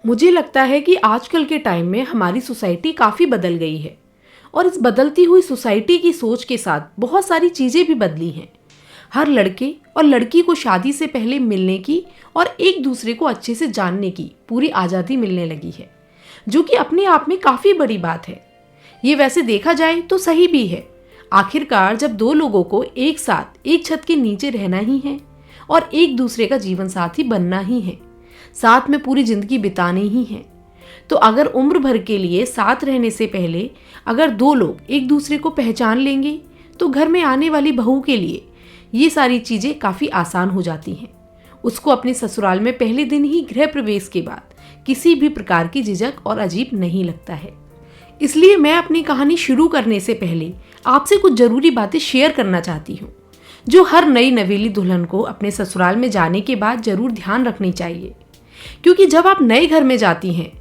मुझे लगता है कि आजकल के टाइम में हमारी सोसाइटी काफ़ी बदल गई है और इस बदलती हुई सोसाइटी की सोच के साथ बहुत सारी चीज़ें भी बदली हैं। हर लड़के और लड़की को शादी से पहले मिलने की और एक दूसरे को अच्छे से जानने की पूरी आज़ादी मिलने लगी है, जो कि अपने आप में काफ़ी बड़ी बात है। ये वैसे देखा जाए तो सही भी है। आखिरकार जब दो लोगों को एक साथ एक छत के नीचे रहना ही है और एक दूसरे का जीवन साथी बनना ही है, साथ में पूरी जिंदगी बितानी ही है, तो अगर उम्र भर के लिए साथ रहने से पहले अगर दो लोग एक दूसरे को पहचान लेंगे तो घर में आने वाली बहू के लिए ये सारी चीज़ें काफ़ी आसान हो जाती हैं। उसको अपने ससुराल में पहले दिन ही गृह प्रवेश के बाद किसी भी प्रकार की झिझक और अजीब नहीं लगता है। इसलिए मैं अपनी कहानी शुरू करने से पहले आपसे कुछ ज़रूरी बातें शेयर करना चाहती हूँ, जो हर नई नवेली दुल्हन को अपने ससुराल में जाने के बाद ज़रूर ध्यान रखनी चाहिए। क्योंकि जब आप नए घर में जाती हैं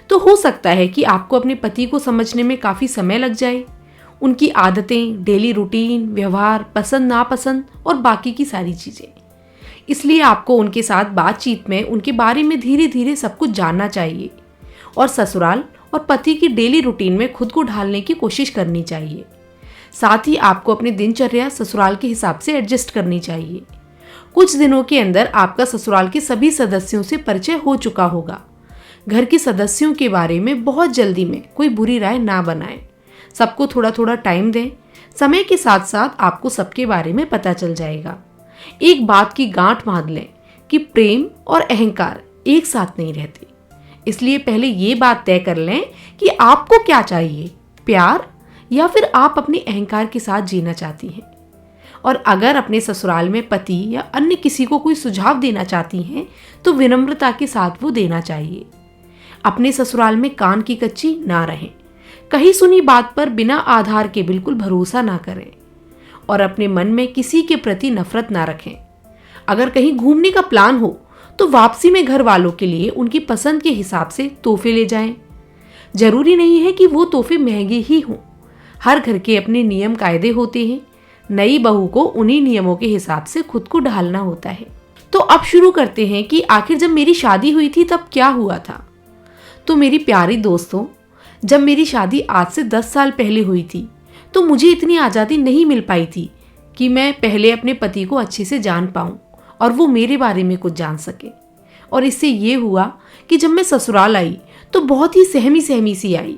तो हो सकता है कि आपको अपने पति को समझने में काफ़ी समय लग जाए, उनकी आदतें, डेली रूटीन, व्यवहार, पसंद नापसंद और बाकी की सारी चीज़ें। इसलिए आपको उनके साथ बातचीत में उनके बारे में धीरे धीरे सब कुछ जानना चाहिए और ससुराल और पति की डेली रूटीन में खुद को ढालने की कोशिश करनी चाहिए। साथ ही आपको अपनी दिनचर्या ससुराल के हिसाब से एडजस्ट करनी चाहिए। कुछ दिनों के अंदर आपका ससुराल के सभी सदस्यों से परिचय हो चुका होगा। घर के सदस्यों के बारे में बहुत जल्दी में कोई बुरी राय ना बनाएं। सबको थोड़ा थोड़ा टाइम दें। समय के साथ साथ आपको सबके बारे में पता चल जाएगा। एक बात की गांठ बांध लें कि प्रेम और अहंकार एक साथ नहीं रहते। इसलिए पहले ये बात तय कर लें कि आपको क्या चाहिए, प्यार या फिर आप अपने अहंकार के साथ जीना चाहती हैं। और अगर अपने ससुराल में पति या अन्य किसी को कोई सुझाव देना चाहती हैं तो विनम्रता के साथ वो देना चाहिए। अपने ससुराल में कान की कच्ची ना रहें। कहीं सुनी बात पर बिना आधार के बिल्कुल भरोसा ना करें और अपने मन में किसी के प्रति नफरत ना रखें। अगर कहीं घूमने का प्लान हो तो वापसी में घर वालों के लिए उनकी पसंद के हिसाब से तोहफे ले जाएं। जरूरी नहीं है कि वो तोहफे महंगे ही हों। हर घर के अपने नियम कायदे होते हैं। नई बहू को उन्हीं नियमों के हिसाब से खुद को ढालना होता है। तो अब शुरू करते हैं कि आखिर जब मेरी शादी हुई थी तब क्या हुआ था। तो मेरी प्यारी दोस्तों, जब मेरी शादी आज से 10 साल पहले हुई थी तो मुझे इतनी आज़ादी नहीं मिल पाई थी कि मैं पहले अपने पति को अच्छे से जान पाऊँ और वो मेरे बारे में कुछ जान सके। और इससे ये हुआ कि जब मैं ससुराल आई तो बहुत ही सहमी सहमी सी आई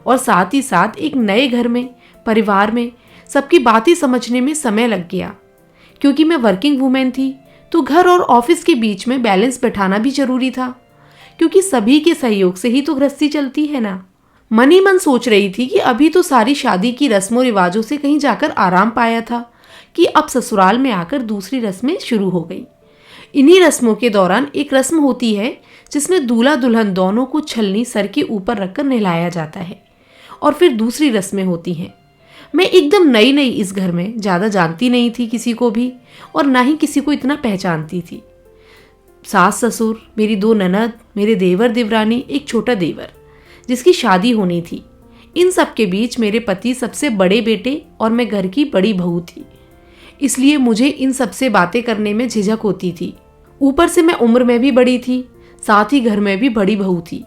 और साथ ही साथ एक नए घर में, परिवार में सबकी बातें समझने में समय लग गया। क्योंकि मैं वर्किंग वूमेन थी तो घर और ऑफिस के बीच में बैलेंस बैठाना भी जरूरी था, क्योंकि सभी के सहयोग से ही तो गृहस्थी चलती है ना। मन ही मन सोच रही थी कि अभी तो सारी शादी की रस्मों रिवाजों से कहीं जाकर आराम पाया था कि अब ससुराल में आकर दूसरी रस्में शुरू हो गई। इन्हीं रस्मों के दौरान एक रस्म होती है जिसमें दूल्हा दुल्हन दोनों को छलनी सर के ऊपर रखकर नहलाया जाता है और फिर दूसरी रस्में होती हैं। मैं एकदम नई नई इस घर में, ज़्यादा जानती नहीं थी किसी को भी और ना ही किसी को इतना पहचानती थी। सास ससुर, मेरी 2 ननद, मेरे देवर देवरानी, एक छोटा देवर जिसकी शादी होनी थी, इन सब के बीच मेरे पति सबसे बड़े बेटे और मैं घर की बड़ी बहू थी। इसलिए मुझे इन सब से बातें करने में झिझक होती थी। ऊपर से मैं उम्र में भी बड़ी थी, साथ ही घर में भी बड़ी बहू थी।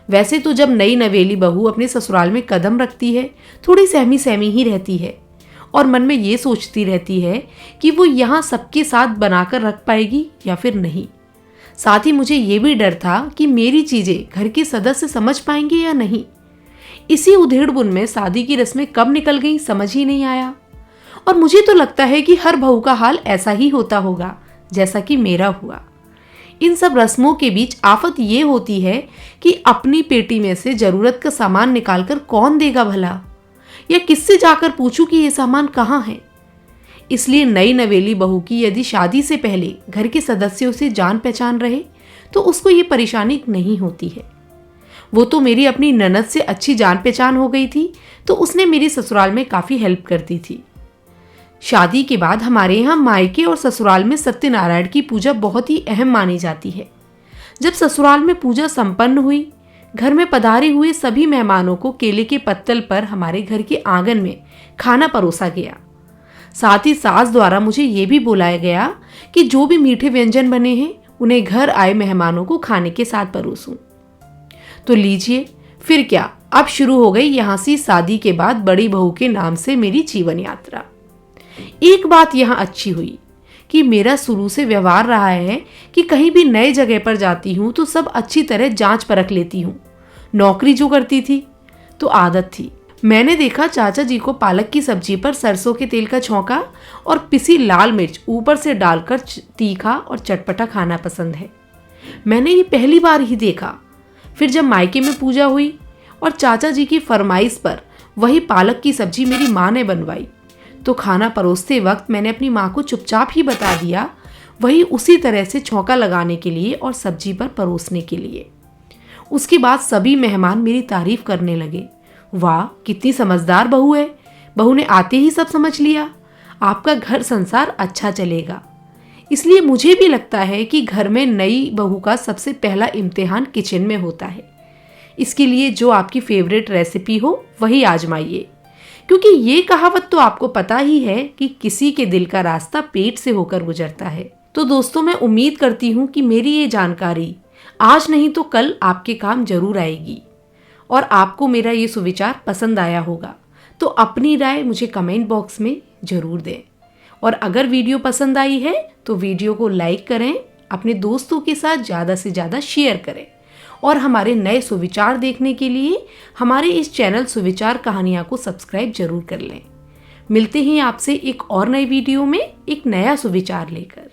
वैसे तो जब नई नवेली बहू अपने ससुराल में कदम रखती है थोड़ी सहमी सहमी ही रहती है और मन में ये सोचती रहती है कि वो यहाँ सबके साथ बनाकर रख पाएगी या फिर नहीं। साथ ही मुझे ये भी डर था कि मेरी चीज़ें घर के सदस्य समझ पाएंगे या नहीं। इसी उधेड़-बुन में शादी की रस्में कब निकल गई समझ ही नहीं आया। और मुझे तो लगता है कि हर बहू का हाल ऐसा ही होता होगा जैसा कि मेरा हुआ। इन सब रस्मों के बीच आफत ये होती है कि अपनी पेटी में से जरूरत का सामान निकालकर कौन देगा भला, या किससे जाकर पूछूं कि ये सामान कहाँ है। इसलिए नई नवेली बहू की यदि शादी से पहले घर के सदस्यों से जान पहचान रहे तो उसको ये परेशानी नहीं होती है। वो तो मेरी अपनी ननद से अच्छी जान पहचान हो गई थी तो उसने मेरी ससुराल में काफ़ी हेल्प करती थी। शादी के बाद हमारे यहाँ मायके और ससुराल में सत्यनारायण की पूजा बहुत ही अहम मानी जाती है। जब ससुराल में पूजा संपन्न हुई, घर में पधारे हुए सभी मेहमानों को केले के पत्तल पर हमारे घर के आंगन में खाना परोसा गया। साथ ही सास द्वारा मुझे ये भी बुलाया गया कि जो भी मीठे व्यंजन बने हैं उन्हें घर आए मेहमानों को खाने के साथ परोसूं। तो लीजिए, फिर क्या, अब शुरू हो गई यहाँ से शादी के बाद बड़ी बहू के नाम से मेरी जीवन यात्रा। एक बात यहाँ अच्छी हुई कि मेरा शुरू से व्यवहार रहा है कि कहीं भी नए जगह पर जाती हूँ तो सब अच्छी तरह जांच परख लेती हूँ। नौकरी जो करती थी तो आदत थी। मैंने देखा चाचा जी को पालक की सब्जी पर सरसों के तेल का छौंका और पिसी लाल मिर्च ऊपर से डालकर तीखा और चटपटा खाना पसंद है। मैंने ये पहली बार ही देखा। फिर जब मायके में पूजा हुई और चाचा जी की फरमाइश पर वही पालक की सब्जी मेरी माँ ने बनवाई, तो खाना परोसते वक्त मैंने अपनी माँ को चुपचाप ही बता दिया, वही उसी तरह से छौंका लगाने के लिए और सब्जी पर परोसने के लिए। उसके बाद सभी मेहमान मेरी तारीफ करने लगे। वाह, कितनी समझदार बहू है, बहू ने आते ही सब समझ लिया, आपका घर संसार अच्छा चलेगा। इसलिए मुझे भी लगता है कि घर में नई बहू का सबसे पहला इम्तिहान किचन में होता है। इसके लिए जो आपकी फेवरेट रेसिपी हो वही आजमाइए, क्योंकि ये कहावत तो आपको पता ही है कि किसी के दिल का रास्ता पेट से होकर गुजरता है। तो दोस्तों, मैं उम्मीद करती हूँ कि मेरी ये जानकारी आज नहीं तो कल आपके काम जरूर आएगी और आपको मेरा ये सुविचार पसंद आया होगा। तो अपनी राय मुझे कमेंट बॉक्स में जरूर दें और अगर वीडियो पसंद आई है तो वीडियो को लाइक करें, अपने दोस्तों के साथ ज़्यादा से ज़्यादा शेयर करें और हमारे नए सुविचार देखने के लिए हमारे इस चैनल सुविचार कहानियाँ को सब्सक्राइब जरूर कर लें। मिलते हैं आपसे एक और नई वीडियो में एक नया सुविचार लेकर।